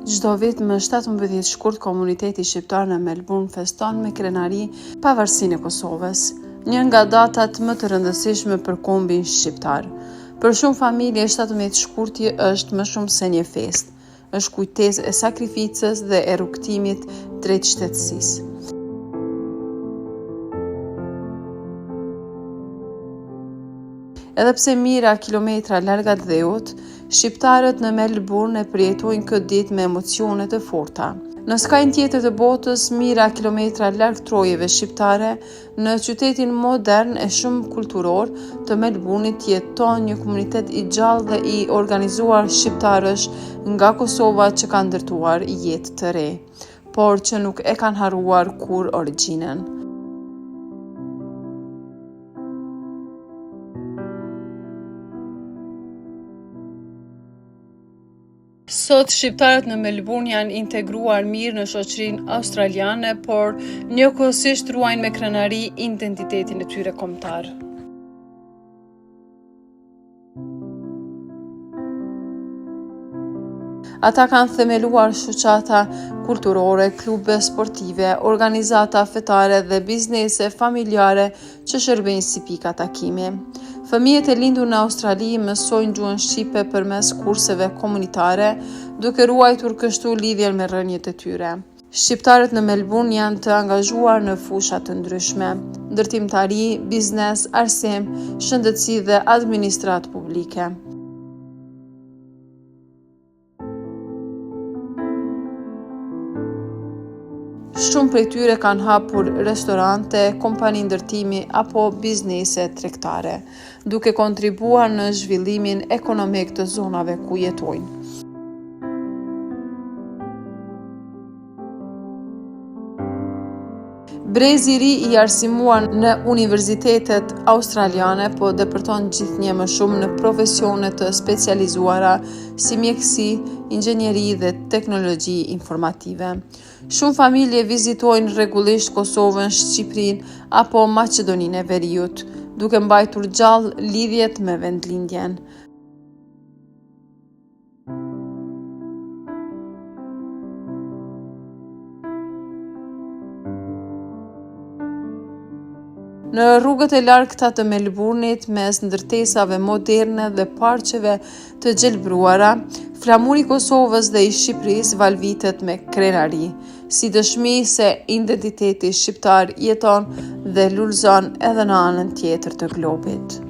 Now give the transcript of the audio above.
Çdo vit më 17 shkurt komuniteti shqiptar në Melbourne feston me krenari pavarësinë e Kosovës, një nga datat më të rëndësishme për kombin shqiptar. Për shumë familje 17 shkurti është më shumë se një fest, është kujtesë e sakrificës dhe e rrugtimit drejt shtetësisë. Edhe pse mijëra kilometra larg atë dheut, shqiptarët në Melbourne e përjetojnë këtë ditë me emocione të forta. Në skajnë tjetër të botës, mijëra kilometra larg trojeve shqiptare, në qytetin modern e shumë kulturor të Melbourne-it jeton një komunitet i gjallë dhe i organizuar shqiptarësh nga Kosova që kanë ndërtuar jetë të re, por që nuk e kanë harruar kur origjinën. Sot shqiptarët në Melbourne janë integruar mirë në shoqërinë australiane, por njëkohësisht ruajnë me krenari identitetin e tyre kombëtar. Ata kanë themeluar shoqata kulturore, klube sportive, organizata fetare dhe biznese familjare që shërbejnë si pika takimi. Fëmijët e lindur në Australi mësojnë gjuhën shqipe përmes kurseve komunitare, duke ruajtur kështu lidhjen me rrënjët e tyre. Shqiptarët në Melbourne janë të angazhuar në fusha të ndryshme: ndërtimtari, biznes, arsim, shëndetësi dhe administratë publike. Shumë prej tyre kanë hapur restorante, kompani ndërtimi apo biznese tregtare, duke kontribuar në zhvillimin ekonomik të zonave ku jetojnë. Brezi i ri i arsimuar në universitetet australiane po depërton gjithnjë më shumë në profesione të specializuara si mjekësi, inxhinieri dhe teknologji informative. Shumë familje vizitojnë rregullisht Kosovën, Shqipërinë apo Maqedoninë e Veriut, duke mbajtur gjallë lidhjet me vendlindjen. Në rrugët e largëta të Melbourne-it, mes ndërtesave moderne dhe parqeve të gjelbruara, flamuri i Kosovës dhe i Shqipërisë valvitet me krenari, si dëshmi se identiteti shqiptar jeton dhe lulëzon edhe në anën tjetër të globit.